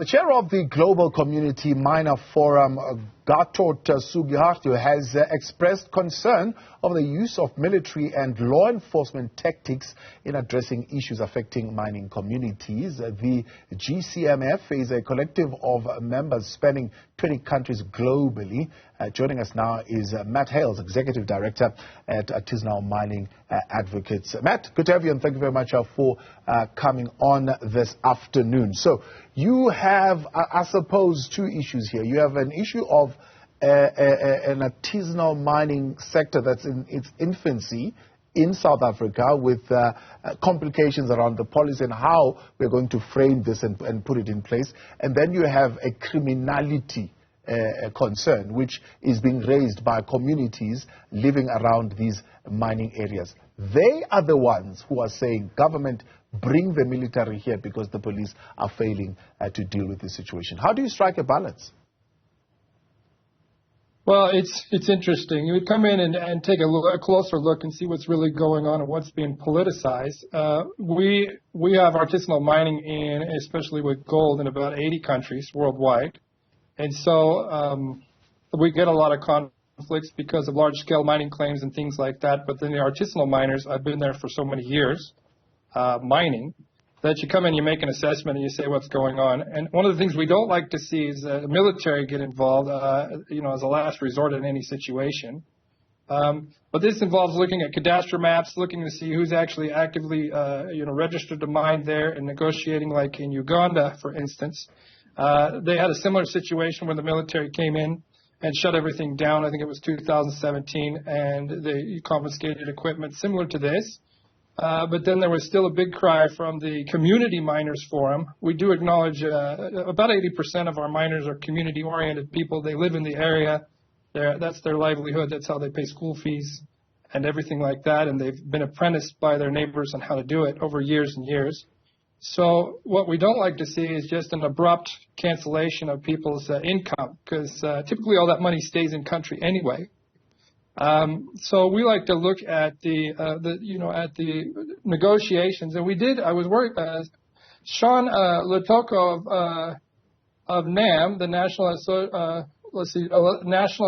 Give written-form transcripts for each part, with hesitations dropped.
The chair of the Global Community Miner Forum, Gatot Sugiharto, has expressed concern over the use of military and law enforcement tactics in addressing issues affecting mining communities. The GCMF is a collective of members spanning 20 countries globally. Joining us now is Matt Hales, Executive Director at Artisanal Mining Advocates. Matt, good to have you, and thank you very much for coming on this afternoon. So you have, I suppose, two issues here. You have an issue of an artisanal mining sector that's in its infancy in South Africa, with complications around the policy and how we're going to frame this and put it in place. And then you have a criminality concern, which is being raised by communities living around these mining areas. They are the ones who are saying, government, bring the military here because the police are failing to deal with this situation. How do you strike a balance? Well, it's interesting. You would come in and take a closer look and see what's really going on and what's being politicized. We have artisanal mining in, especially with gold, in about 80 countries worldwide. And so we get a lot of conflicts because of large-scale mining claims and things like that. But then the artisanal miners, I've been there for so many years, mining, that you come in, you make an assessment, and you say what's going on. And one of the things we don't like to see is the military get involved, as a last resort in any situation. But this involves looking at cadastral maps, looking to see who's actually actively, registered to mine there, and negotiating, like in Uganda, for instance. They had a similar situation when the military came in and shut everything down. I think it was 2017, and they confiscated equipment similar to this. But then there was still a big cry from the Community Miners Forum. We do acknowledge about 80% of our miners are community-oriented people. They live in the area. That's their livelihood. That's how they pay school fees and everything like that. And they've been apprenticed by their neighbors on how to do it over years and years. So what we don't like to see is just an abrupt cancellation of people's income, because typically all that money stays in country anyway. So we like to look at the negotiations, and we did. I was worried. Sean Letoko of NAM, the National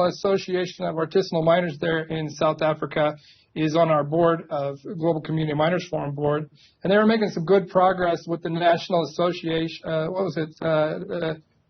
Association of Artisanal Miners there in South Africa, is on our board of Global Community Miners Forum board, and they were making some good progress with the National Association.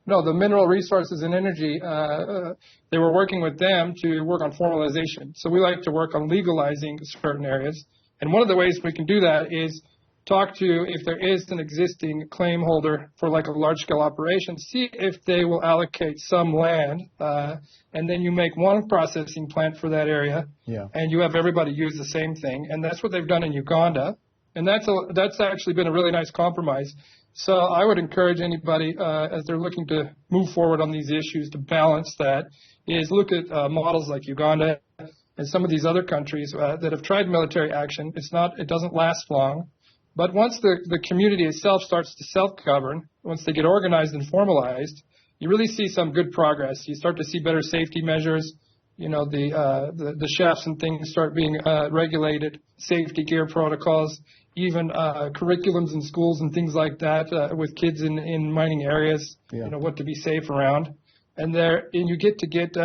The Mineral Resources and Energy, they were working with them to work on formalization. So we like to work on legalizing certain areas. And one of the ways we can do that is talk to, if there is an existing claim holder for like a large-scale operation, see if they will allocate some land, and then you make one processing plant for that area, and you have everybody use the same thing. And that's what they've done in Uganda. And that's actually been a really nice compromise. So I would encourage anybody, as they're looking to move forward on these issues, to balance that, is look at models like Uganda and some of these other countries that have tried military action. It doesn't last long. But once the community itself starts to self-govern, once they get organized and formalized, you really see some good progress. You start to see better safety measures. The shafts and things start being regulated, safety gear protocols, even curriculums in schools and things like that with kids in mining areas, what to be safe around. And you get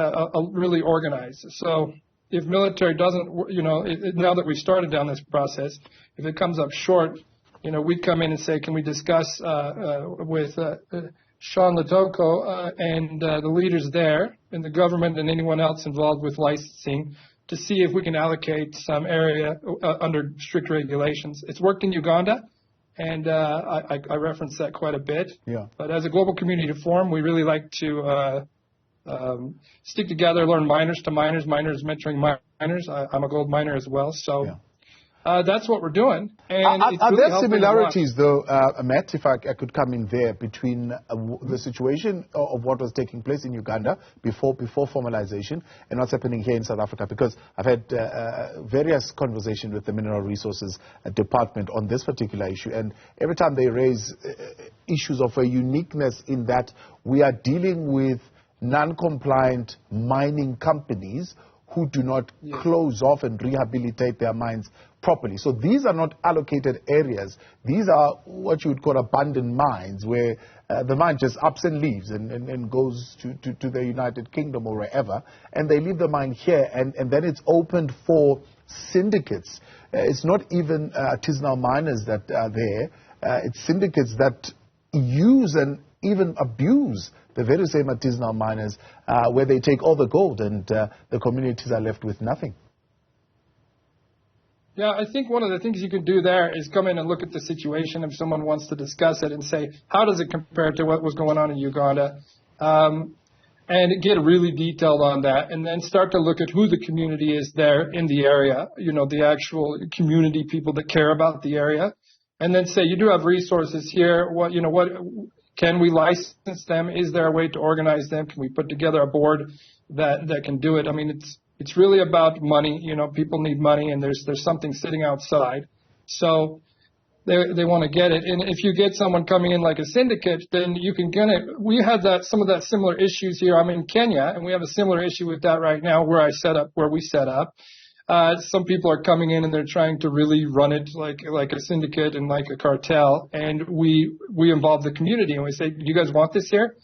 really organized. So if military doesn't, now that we've started down this process, if it comes up short, we'd come in and say, can we discuss with Sean Letoko and the leaders there and the government and anyone else involved with licensing to see if we can allocate some area under strict regulations. It's worked in Uganda, and I reference that quite a bit. But as a global community forum, we really like to stick together, learn miners to miners, miners mentoring miners. I'm a gold miner as well, so that's what we're doing. And are there similarities, though, Matt, if I could come in there, between the situation of what was taking place in Uganda before formalization and what's happening here in South Africa? Because I've had various conversations with the Mineral Resources Department on this particular issue, and every time they raise issues of a uniqueness in that we are dealing with non-compliant mining companies who do not close off and rehabilitate their mines properly. So these are not allocated areas. These are what you would call abandoned mines, where the mine just ups and leaves and goes to the United Kingdom or wherever, and they leave the mine here, and then it's opened for syndicates. It's not even artisanal miners that are there. It's syndicates that use and even abuse the very same artisanal miners, where they take all the gold and the communities are left with nothing. Yeah, I think one of the things you can do there is come in and look at the situation if someone wants to discuss it and say, how does it compare to what was going on in Uganda? And get really detailed on that, and then start to look at who the community is there in the area, the actual community people that care about the area, and then say, you do have resources here. What can we license them? Is there a way to organize them? Can we put together a board that can do it? I mean, it's really about money. People need money, and there's something sitting outside. So they want to get it. And if you get someone coming in like a syndicate, then you can get it. We had some of that similar issues here. I'm in Kenya, and we have a similar issue with that right now where we set up. Some people are coming in and they're trying to really run it like a syndicate and like a cartel. And we involve the community and we say, do you guys want this here?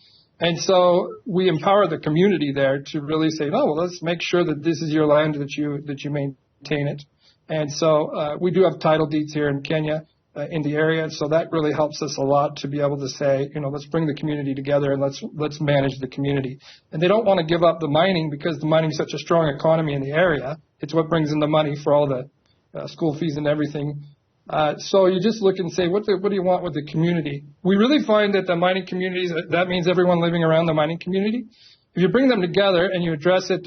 And so we empower the community there to really say, oh, well, let's make sure that this is your land, that you maintain it. And so we do have title deeds here in Kenya. In the area, so that really helps us a lot to be able to say, let's bring the community together and let's manage the community. And they don't want to give up the mining because the mining is such a strong economy in the area. It's what brings in the money for all the school fees and everything. So you just look and say, what do you want with the community? We really find that the mining communities, that means everyone living around the mining community. If you bring them together and you address it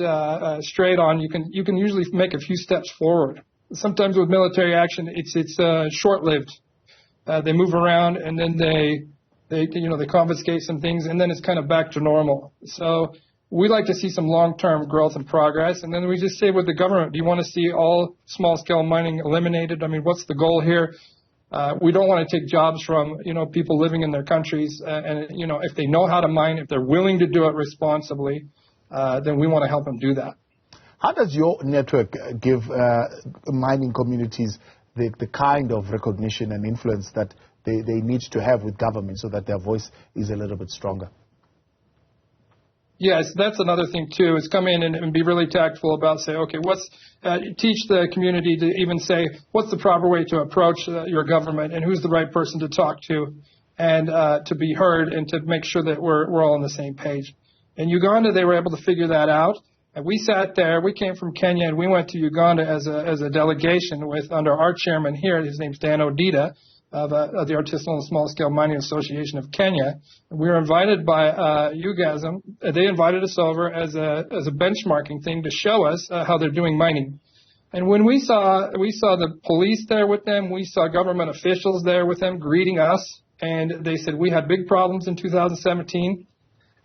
straight on, you can usually make a few steps forward. Sometimes with military action, it's short-lived. They move around and then they confiscate some things and then it's kind of back to normal. So we like to see some long-term growth and progress. And then we just say with the government, do you want to see all small-scale mining eliminated? I mean, what's the goal here? We don't want to take jobs from people living in their countries. And if they know how to mine, if they're willing to do it responsibly, then we want to help them do that. How does your network give mining communities the kind of recognition and influence that they need to have with government so that their voice is a little bit stronger? Yes, that's another thing too, is come in and be really tactful about say, okay, teach the community to even say, what's the proper way to approach your government and who's the right person to talk to and to be heard and to make sure that we're all on the same page. In Uganda, they were able to figure that out. And we sat there. We came from Kenya, and we went to Uganda as a delegation under our chairman here. His name's Dan Odita of the Artisanal and Small Scale Mining Association of Kenya. And we were invited by UGASM. They invited us over as a benchmarking thing to show us how they're doing mining. And when we saw the police there with them, we saw government officials there with them greeting us, and they said we had big problems in 2017.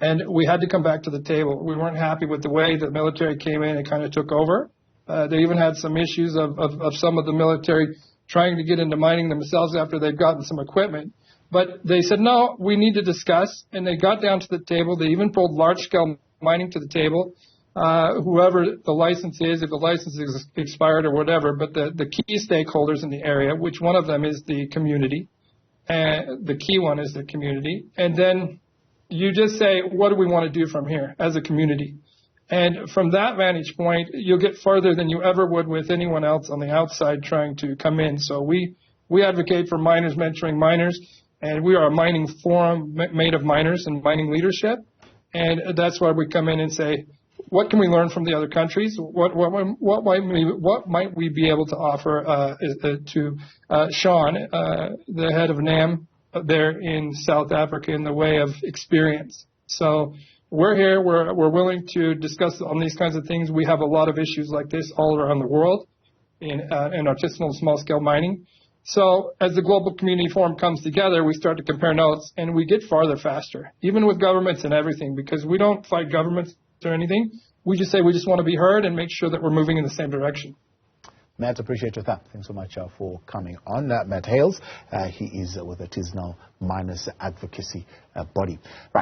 And we had to come back to the table. We weren't happy with the way the military came in and kind of took over. They even had some issues of some of the military trying to get into mining themselves after they'd gotten some equipment. But they said, no, we need to discuss. And they got down to the table. They even pulled large-scale mining to the table. Whoever the license is, if the license is expired or whatever, but the key stakeholders in the area, which one of them is the community. The key one is the community. And then you just say, what do we want to do from here as a community? And from that vantage point, you'll get farther than you ever would with anyone else on the outside trying to come in. So we advocate for miners mentoring miners, and we are a mining forum made of miners and mining leadership. And that's why we come in and say, what can we learn from the other countries? What might we be able to offer to Sean, the head of NAM, there in South Africa in the way of experience. So we're here. We're willing to discuss on these kinds of things. We have a lot of issues like this all around the world in artisanal small-scale mining. So as the Global Community Forum comes together, we start to compare notes, and we get farther faster, even with governments and everything, because we don't fight governments or anything. We just say we just want to be heard and make sure that we're moving in the same direction. Matt, appreciate your time. Thanks so much for coming on. Matt Hales, he is with Artisanal Miners Advocacy body. Right.